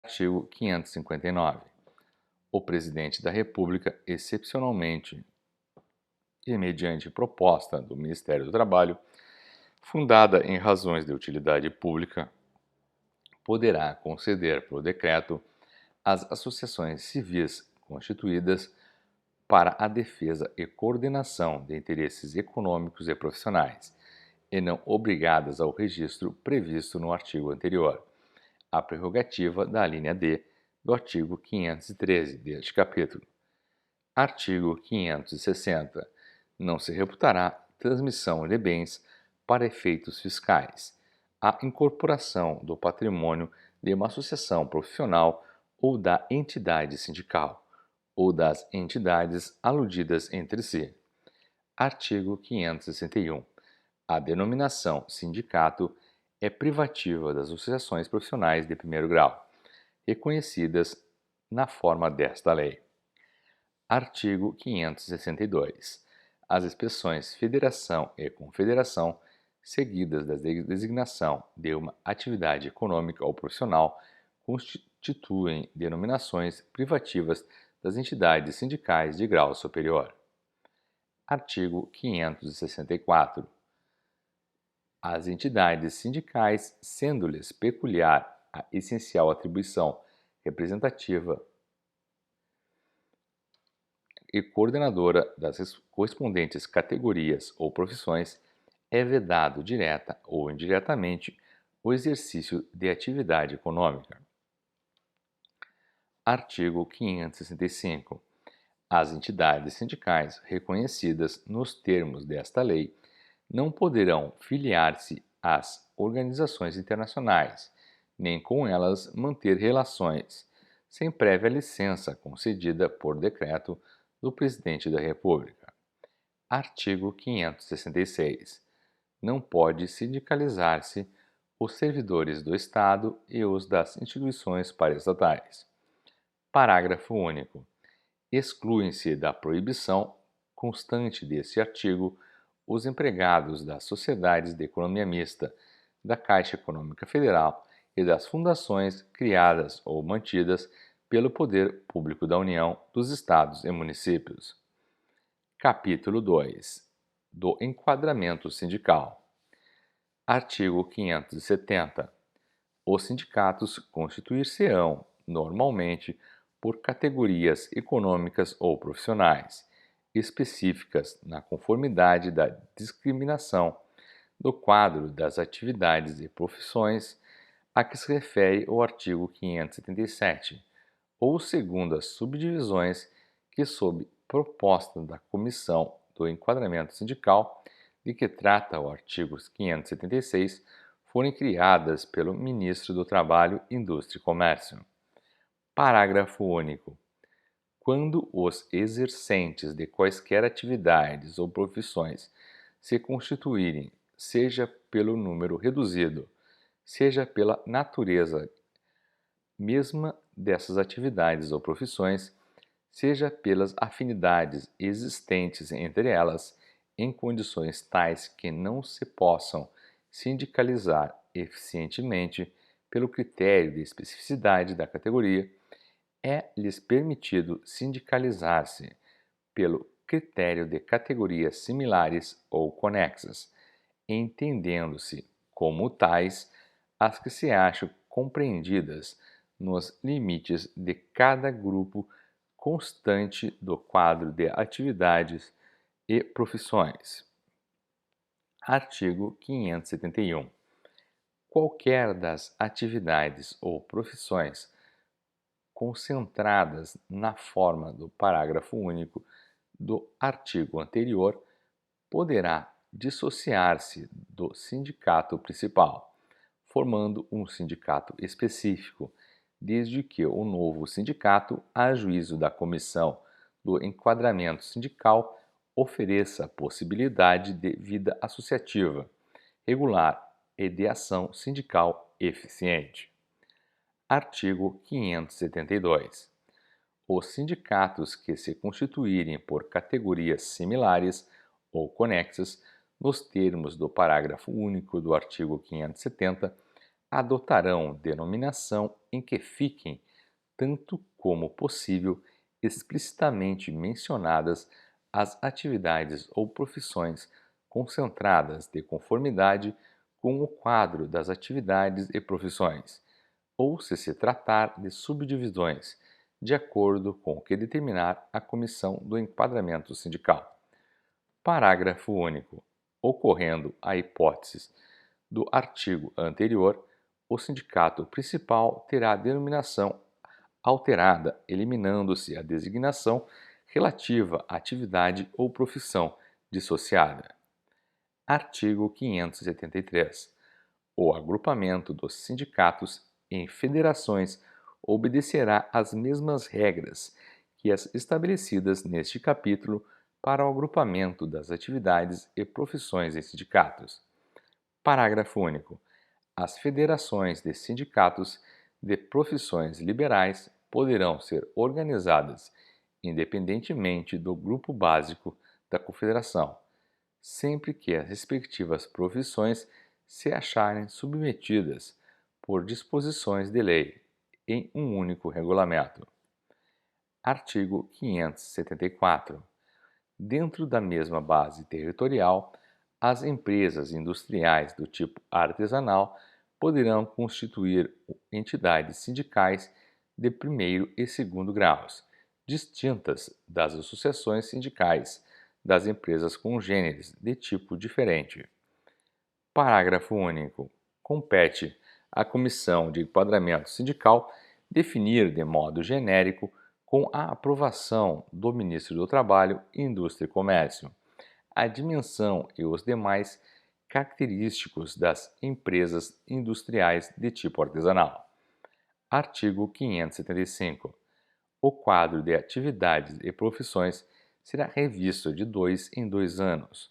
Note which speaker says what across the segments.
Speaker 1: Artigo 559. O Presidente da República, excepcionalmente e mediante proposta do Ministério do Trabalho, fundada em razões de utilidade pública, poderá conceder por decreto às associações civis constituídas para a defesa e coordenação de interesses econômicos e profissionais, e não obrigadas ao registro previsto no artigo anterior, a prerrogativa da alínea D do artigo 513 deste capítulo. Artigo 560. Não se reputará transmissão de bens para efeitos fiscais a incorporação do patrimônio de uma associação profissional ou da entidade sindical, ou das entidades aludidas entre si. Artigo 561. A denominação sindicato é privativa das associações profissionais de primeiro grau, reconhecidas na forma desta lei. Artigo 562. As expressões federação e confederação, seguidas da designação de uma atividade econômica ou profissional, constituem denominações privativas das entidades sindicais de grau superior. Artigo 564. As entidades sindicais, sendo-lhes peculiar a essencial atribuição representativa e coordenadora das correspondentes categorias ou profissões, é vedado direta ou indiretamente o exercício de atividade econômica. Artigo 565. As entidades sindicais reconhecidas nos termos desta lei não poderão filiar-se às organizações internacionais, nem com elas manter relações, sem prévia licença concedida por decreto do Presidente da República. Artigo 566. Não pode sindicalizar-se os servidores do Estado e os das instituições paraestatais. Parágrafo único. Excluem-se da proibição constante deste artigo os empregados das sociedades de economia mista, da Caixa Econômica Federal e das fundações criadas ou mantidas pelo Poder Público da União, dos Estados e Municípios. Capítulo 2. Do enquadramento sindical. Artigo 570. Os sindicatos constituir-se-ão, normalmente, por categorias econômicas ou profissionais, específicas na conformidade da discriminação do quadro das atividades e profissões a que se refere o artigo 577, ou segundo as subdivisões que, sob proposta da Comissão do Enquadramento Sindical, de que trata o artigo 576, forem criadas pelo Ministro do Trabalho, Indústria e Comércio. Parágrafo único. Quando os exercentes de quaisquer atividades ou profissões se constituírem, seja pelo número reduzido, seja pela natureza mesma dessas atividades ou profissões, seja pelas afinidades existentes entre elas, em condições tais que não se possam sindicalizar eficientemente pelo critério de especificidade da categoria, é-lhes permitido sindicalizar-se pelo critério de categorias similares ou conexas, entendendo-se como tais as que se acham compreendidas nos limites de cada grupo constante do quadro de atividades e profissões. Artigo 571. Qualquer das atividades ou profissões concentradas na forma do parágrafo único do artigo anterior poderá dissociar-se do sindicato principal, formando um sindicato específico, desde que o novo sindicato, a juízo da Comissão do Enquadramento Sindical, ofereça a possibilidade de vida associativa, regular e de ação sindical eficiente. Artigo 572. Os sindicatos que se constituírem por categorias similares ou conexas, nos termos do parágrafo único do artigo 570, adotarão denominação em que fiquem, tanto como possível, explicitamente mencionadas as atividades ou profissões concentradas de conformidade com o quadro das atividades e profissões, ou se tratar de subdivisões, de acordo com o que determinar a Comissão do Enquadramento Sindical. Parágrafo único. Ocorrendo a hipótese do artigo anterior, o sindicato principal terá a denominação alterada, eliminando-se a designação relativa à atividade ou profissão dissociada. Artigo 573. O agrupamento dos sindicatos em federações obedecerá às mesmas regras que as estabelecidas neste capítulo para o agrupamento das atividades e profissões em sindicatos. Parágrafo único. As federações de sindicatos de profissões liberais poderão ser organizadas independentemente do grupo básico da confederação, sempre que as respectivas profissões se acharem submetidas por disposições de lei em um único regulamento. Artigo 574. Dentro da mesma base territorial, as empresas industriais do tipo artesanal poderão constituir entidades sindicais de primeiro e segundo graus, distintas das associações sindicais das empresas congêneres de tipo diferente. Parágrafo único. Compete à Comissão de Enquadramento Sindical definir de modo genérico, com a aprovação do Ministro do Trabalho, Indústria e Comércio, a dimensão e os demais característicos das empresas industriais de tipo artesanal. Artigo 575. O quadro de atividades e profissões será revisto de 2 em 2 anos,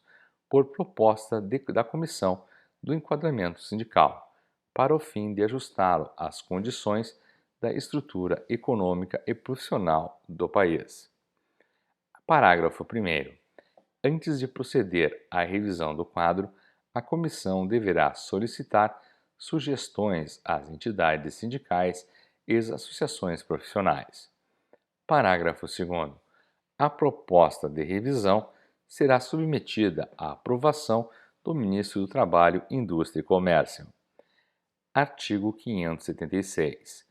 Speaker 1: por proposta da Comissão do Enquadramento Sindical, para o fim de ajustá-lo às condições da estrutura econômica e profissional do país. Parágrafo 1º. Antes de proceder à revisão do quadro, a comissão deverá solicitar sugestões às entidades sindicais e às associações profissionais. Parágrafo 2º. A proposta de revisão será submetida à aprovação do Ministro do Trabalho, Indústria e Comércio. Artigo 576.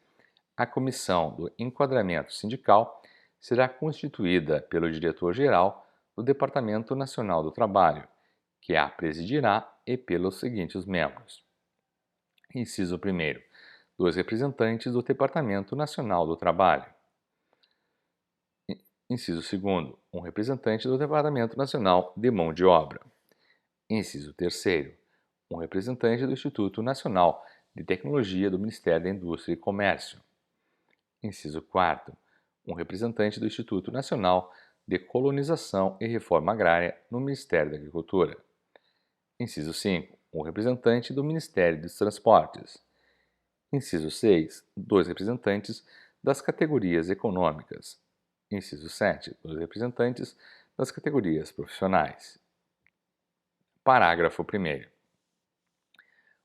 Speaker 1: A Comissão do Enquadramento Sindical será constituída pelo diretor-geral do Departamento Nacional do Trabalho, que a presidirá, e pelos seguintes membros. Inciso 1º. 2 representantes do Departamento Nacional do Trabalho. Inciso 2º. Um representante do Departamento Nacional de Mão de Obra. Inciso 3º. Um representante do Instituto Nacional de Tecnologia do Ministério da Indústria e Comércio. Inciso 4º. Um representante do Instituto Nacional de Colonização e Reforma Agrária no Ministério da Agricultura. Inciso 5. Um representante do Ministério dos Transportes. Inciso 6. 2 representantes das categorias econômicas. Inciso 7. 2 representantes das categorias profissionais. Parágrafo 1º.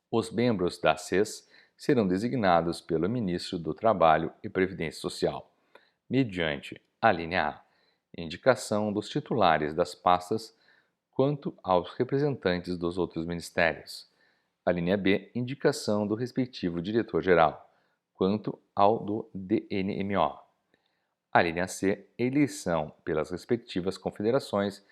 Speaker 1: Os membros da CES serão designados pelo Ministro do Trabalho e Previdência Social, mediante a linha A, indicação dos titulares das pastas quanto aos representantes dos outros ministérios. A linha B, indicação do respectivo diretor-geral, quanto ao do DNMO. A linha C, eleição pelas respectivas confederações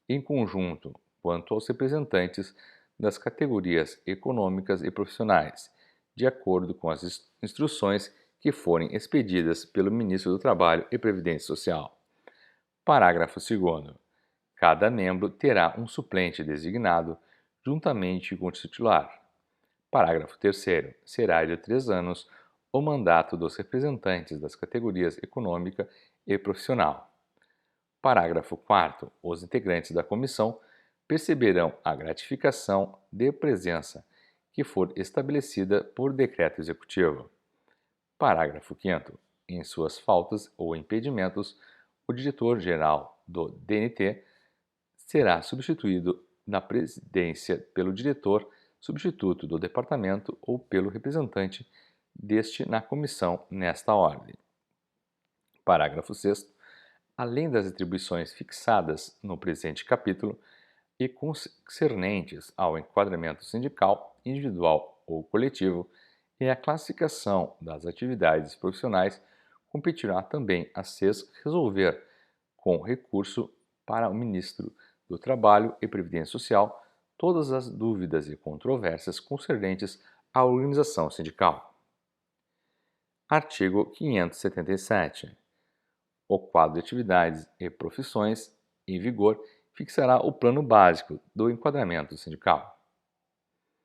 Speaker 1: em conjunto quanto aos representantes das categorias econômicas e profissionais, de acordo com as instruções que forem expedidas pelo Ministro do Trabalho e Previdência Social. Parágrafo 2º. Cada membro terá um suplente designado juntamente com o titular. Parágrafo 3º. Será de 3 anos o mandato dos representantes das categorias econômica e profissional. Parágrafo 4º. Os integrantes da comissão perceberão a gratificação de presença que for estabelecida por decreto executivo. Parágrafo 5º. Em suas faltas ou impedimentos, o diretor-geral do DNT será substituído na presidência pelo diretor substituto do departamento ou pelo representante deste na comissão nesta ordem. Parágrafo 6º. Além das atribuições fixadas no presente capítulo e concernentes ao enquadramento sindical, individual ou coletivo, e a classificação das atividades profissionais, competirá também a SES resolver, com recurso para o Ministro do Trabalho e Previdência Social, todas as dúvidas e controvérsias concernentes à organização sindical. Artigo 577. O quadro de atividades e profissões em vigor fixará o plano básico do enquadramento sindical.